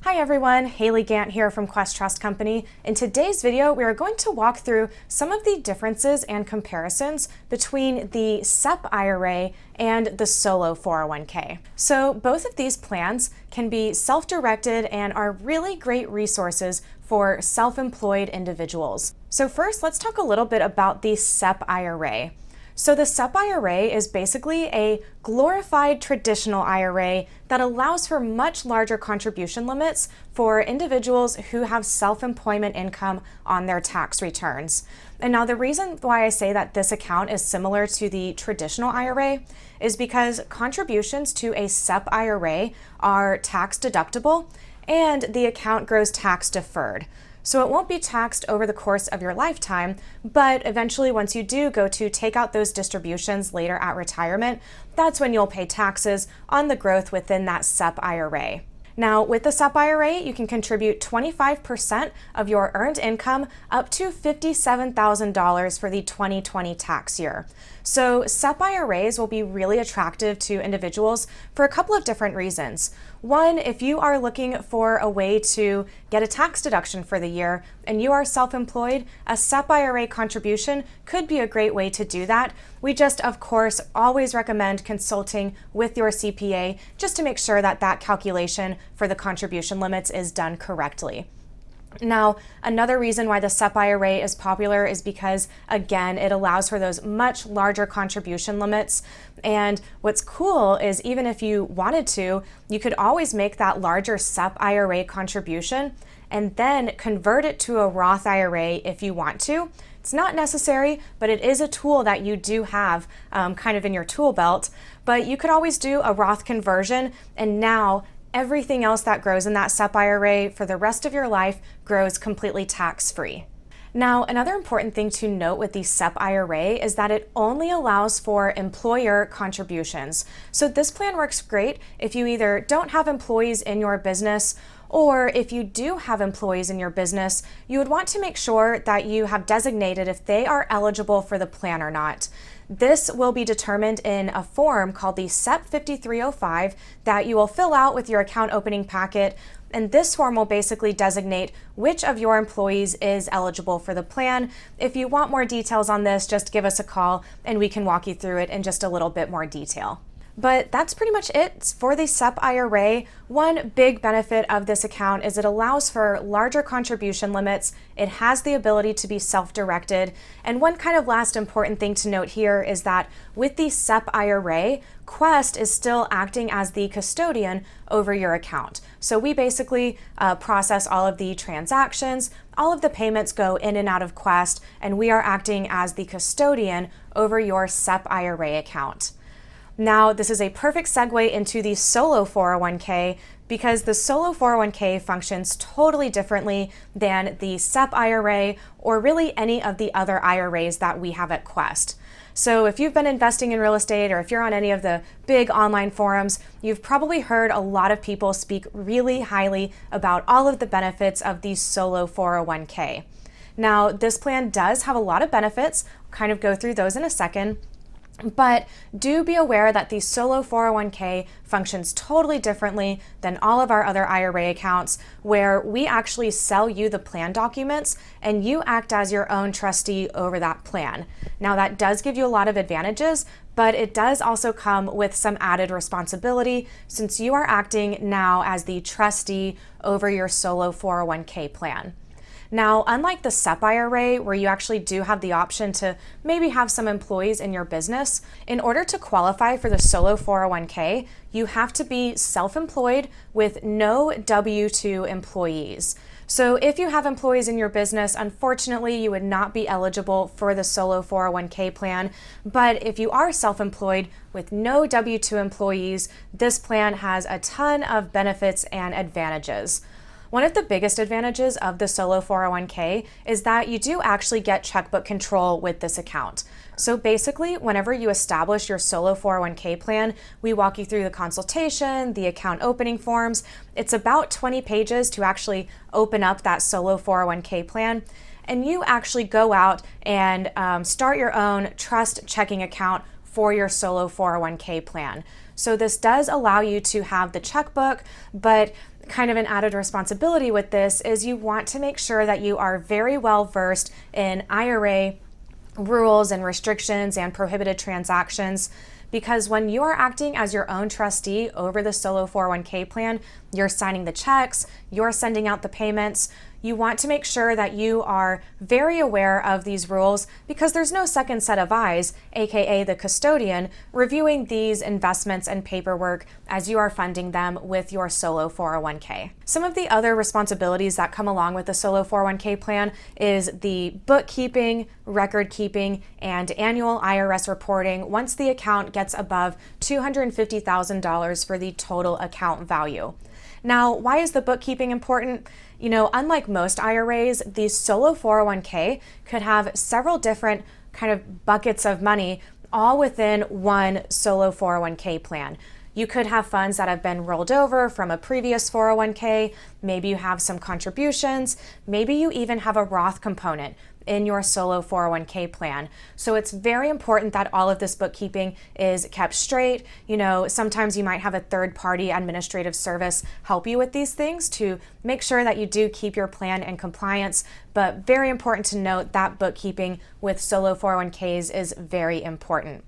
Hi everyone, Haley Gant here from Quest Trust Company. In today's video, we are going to walk through some of the differences and comparisons between the SEP IRA and the solo 401k. So both of these plans can be self-directed and are really great resources for self-employed individuals. So first, let's talk a little bit about the SEP IRA. So the SEP IRA is basically a glorified traditional IRA that allows for much larger contribution limits for individuals who have self-employment income on their tax returns. And now the reason why I say that this account is similar to the traditional IRA is because contributions to a SEP IRA are tax deductible and the account grows tax deferred. So it won't be taxed over the course of your lifetime, but eventually once you do go to take out those distributions later at retirement, that's when you'll pay taxes on the growth within that SEP IRA. Now, with the SEP IRA, you can contribute 25% of your earned income up to $57,000 for the 2020 tax year. So SEP IRAs will be really attractive to individuals for a couple of different reasons. One, if you are looking for a way to get a tax deduction for the year and you are self-employed, a SEP IRA contribution could be a great way to do that. We just, of course, always recommend consulting with your CPA just to make sure that that calculation for the contribution limits is done correctly. Now, another reason why the SEP IRA is popular is because, again, it allows for those much larger contribution limits. And what's cool is even if you wanted to, you could always make that larger SEP IRA contribution and then convert it to a Roth IRA if you want to. It's not necessary, but it is a tool that you do have kind of in your tool belt. But you could always do a Roth conversion, and now everything else that grows in that SEP IRA for the rest of your life grows completely tax-free. Now, another important thing to note with the SEP IRA is that it only allows for employer contributions. So this plan works great if you either don't have employees in your business, or if you do have employees in your business, you would want to make sure that you have designated if they are eligible for the plan or not. This will be determined in a form called the SEP 5305 that you will fill out with your account opening packet. And this form will basically designate which of your employees is eligible for the plan. If you want more details on this, just give us a call and we can walk you through it in just a little bit more detail. But that's pretty much it for the SEP IRA. One big benefit of this account is it allows for larger contribution limits. It has the ability to be self-directed. And one kind of last important thing to note here is that with the SEP IRA, Quest is still acting as the custodian over your account. So we basically process all of the transactions, all of the payments go in and out of Quest, and we are acting as the custodian over your SEP IRA account. Now, this is a perfect segue into the solo 401k because the solo 401k functions totally differently than the SEP IRA or really any of the other IRAs that we have at Quest. So if you've been investing in real estate or if you're on any of the big online forums, you've probably heard a lot of people speak really highly about all of the benefits of the solo 401k. Now, this plan does have a lot of benefits. I'll kind of go through those in a second. But do be aware that the solo 401k functions totally differently than all of our other IRA accounts, where we actually sell you the plan documents and you act as your own trustee over that plan. Now, that does give you a lot of advantages, but it does also come with some added responsibility since you are acting now as the trustee over your solo 401k plan. Now, unlike the SEP IRA, where you actually do have the option to maybe have some employees in your business, in order to qualify for the solo 401k, you have to be self-employed with no W-2 employees. So if you have employees in your business, unfortunately, you would not be eligible for the solo 401k plan. But if you are self-employed with no W-2 employees, this plan has a ton of benefits and advantages. One of the biggest advantages of the solo 401k is that you do actually get checkbook control with this account. So basically, whenever you establish your solo 401k plan, we walk you through the consultation, the account opening forms. It's about 20 pages to actually open up that solo 401k plan. And you actually go out and start your own trust checking account for your solo 401k plan. So this does allow you to have the checkbook, but kind of an added responsibility with this is you want to make sure that you are very well versed in IRA rules and restrictions and prohibited transactions, because when you are acting as your own trustee over the solo 401k plan, you're signing the checks, you're sending out the payments. You want to make sure that you are very aware of these rules, because there's no second set of eyes, aka the custodian, reviewing these investments and paperwork as you are funding them with your solo 401k. Some of the other responsibilities that come along with the solo 401k plan is the bookkeeping, record keeping, and annual IRS reporting once the account gets above $250,000 for the total account value. Now, why is the bookkeeping important? You know, unlike most IRAs, the solo 401k could have several different kind of buckets of money all within one solo 401k plan. You could have funds that have been rolled over from a previous 401k. Maybe you have some contributions. Maybe you even have a Roth component in your solo 401k plan. So it's very important that all of this bookkeeping is kept straight. You know, sometimes you might have a third-party administrative service help you with these things to make sure that you do keep your plan in compliance, but very important to note that bookkeeping with solo 401ks is very important.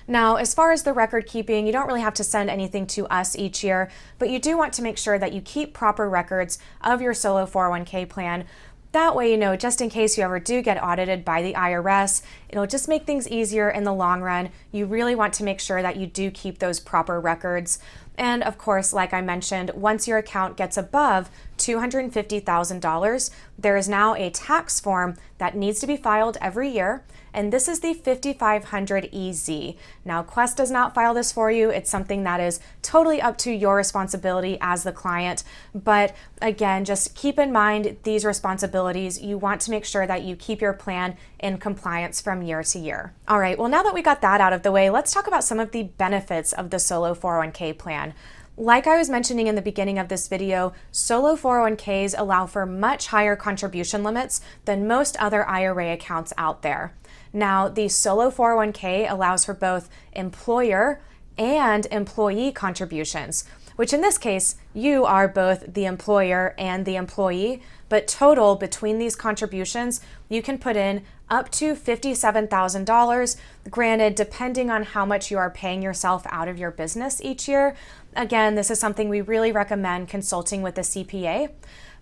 Now, as far as the record keeping, you don't really have to send anything to us each year, but you do want to make sure that you keep proper records of your solo 401k plan. That way, you know, just in case you ever do get audited by the IRS, it'll just make things easier in the long run. You really want to make sure that you do keep those proper records. And of course, like I mentioned, once your account gets above $250,000, there is now a tax form that needs to be filed every year, and this is the 5500 EZ. Now, Quest does not file this for you. It's something that is totally up to your responsibility as the client. But again, just keep in mind these responsibilities. You want to make sure that you keep your plan in compliance from year to year. All right, well, now that we got that out of the way, let's talk about some of the benefits of the solo 401k plan. Like I was mentioning in the beginning of this video, solo 401ks allow for much higher contribution limits than most other IRA accounts out there. Now, the solo 401k allows for both employer and employee contributions, which in this case, you are both the employer and the employee, but total between these contributions, you can put in up to $57,000, granted, depending on how much you are paying yourself out of your business each year. Again, this is something we really recommend consulting with a CPA,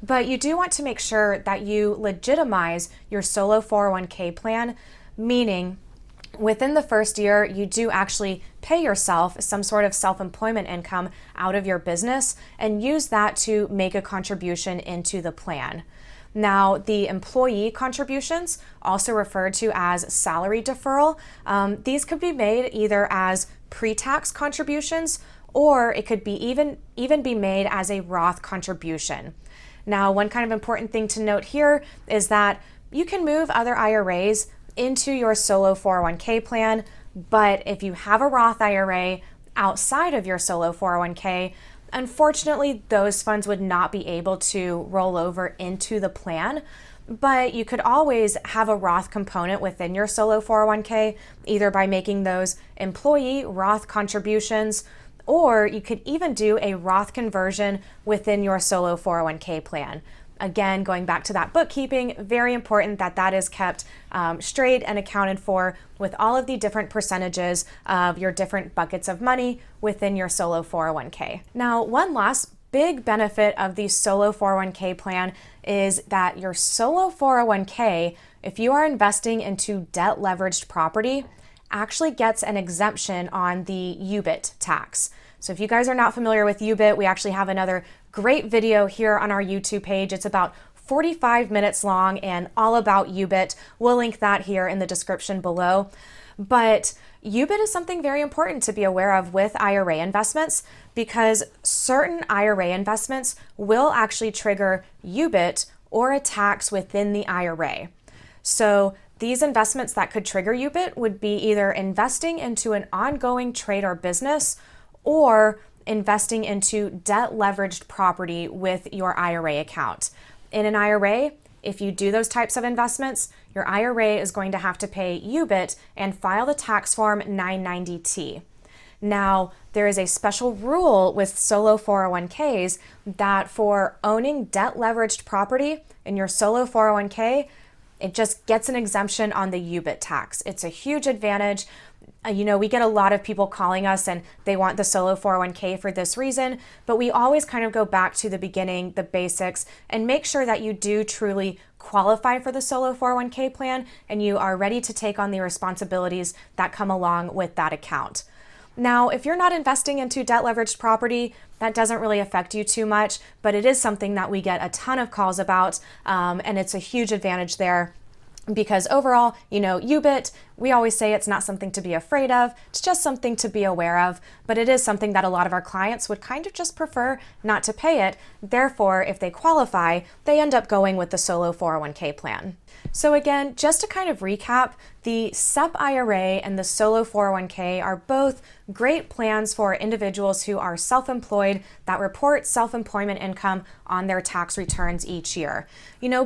but you do want to make sure that you legitimize your solo 401k plan, meaning within the first year, you do actually pay yourself some sort of self-employment income out of your business and use that to make a contribution into the plan. Now, the employee contributions, also referred to as salary deferral, these could be made either as pre-tax contributions, or it could be even be made as a Roth contribution. Now, one kind of important thing to note here is that you can move other IRAs into your solo 401k plan, but if you have a Roth IRA outside of your solo 401k, unfortunately, those funds would not be able to roll over into the plan. But you could always have a Roth component within your solo 401k, either by making those employee Roth contributions, or you could even do a Roth conversion within your solo 401k plan. Again, going back to that bookkeeping, very important that that is kept straight and accounted for with all of the different percentages of your different buckets of money within your solo 401k. Now, one last big benefit of the solo 401k plan is that your solo 401k, if you are investing into debt leveraged property, actually gets an exemption on the UBIT tax. So if you guys are not familiar with UBIT, we actually have another great video here on our YouTube page. It's about 45 minutes long and all about UBIT. We'll link that here in the description below. But UBIT is something very important to be aware of with IRA investments, because certain IRA investments will actually trigger UBIT or a tax within the IRA. So these investments that could trigger UBIT would be either investing into an ongoing trade or business, or investing into debt leveraged property with your IRA account. In an IRA, if you do those types of investments, your IRA is going to have to pay UBIT and file the tax form 990T. Now, there is a special rule with solo 401ks that for owning debt leveraged property in your solo 401k, it just gets an exemption on the UBIT tax. It's a huge advantage. We get a lot of people calling us and they want the solo 401k for this reason, but we always kind of go back to the beginning, the basics, and make sure that you do truly qualify for the solo 401k plan and you are ready to take on the responsibilities that come along with that account. Now, if you're not investing into debt leveraged property, that doesn't really affect you too much, but it is something that we get a ton of calls about, and it's a huge advantage there. Because overall, UBIT, we always say it's not something to be afraid of, it's just something to be aware of, but it is something that a lot of our clients would kind of just prefer not to pay it. Therefore, if they qualify, they end up going with the solo 401k plan. So again, just to kind of recap, the SEP IRA and the solo 401k are both great plans for individuals who are self-employed that report self-employment income on their tax returns each year.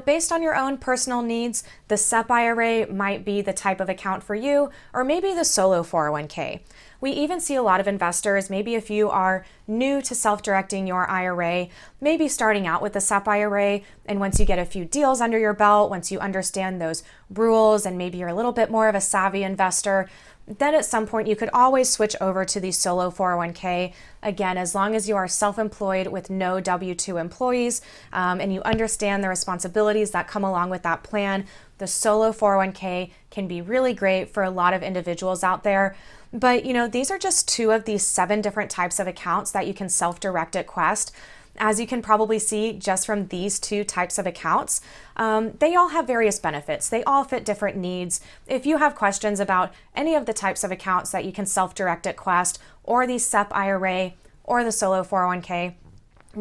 Based on your own personal needs, the SEP IRA might be the type of account for you, or maybe the solo 401k. We even see a lot of investors, maybe if you are new to self-directing your IRA, maybe starting out with the SEP IRA, and once you get a few deals under your belt, once you understand those rules and maybe you're a little bit more of a savvy investor, then at some point you could always switch over to the solo 401k. Again, as long as you are self-employed with no W-2 employees and you understand the responsibilities that come along with that plan, the solo 401k can be really great for a lot of individuals out there. But these are just 2 of these 7 different types of accounts that you can self-direct at Quest. As you can probably see just from these 2 types of accounts, they all have various benefits. They all fit different needs. If you have questions about any of the types of accounts that you can self-direct at Quest, or the SEP IRA, or the solo 401k,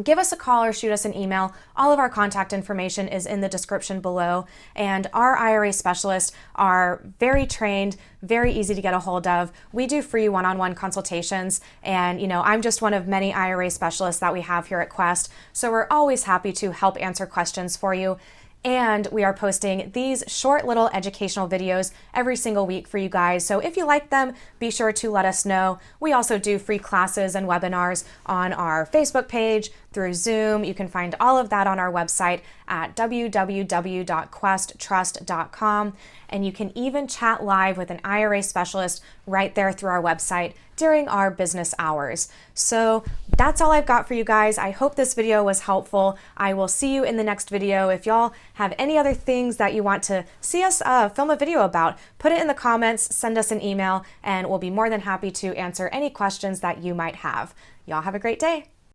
give us a call or shoot us an email. All of our contact information is in the description below, and our IRA specialists are very trained, very easy to get a hold of. We do free one-on-one consultations, and I'm just one of many IRA specialists that we have here at Quest, so we're always happy to help answer questions for you. And we are posting these short little educational videos every single week for you guys. So if you like them, be sure to let us know. We also do free classes and webinars on our Facebook page, through Zoom. You can find all of that on our website at www.questtrust.com. And you can even chat live with an IRA specialist right there through our website during our business hours. So that's all I've got for you guys. I hope this video was helpful. I will see you in the next video. If y'all have any other things that you want to see us film a video about, put it in the comments, send us an email, and we'll be more than happy to answer any questions that you might have. Y'all have a great day.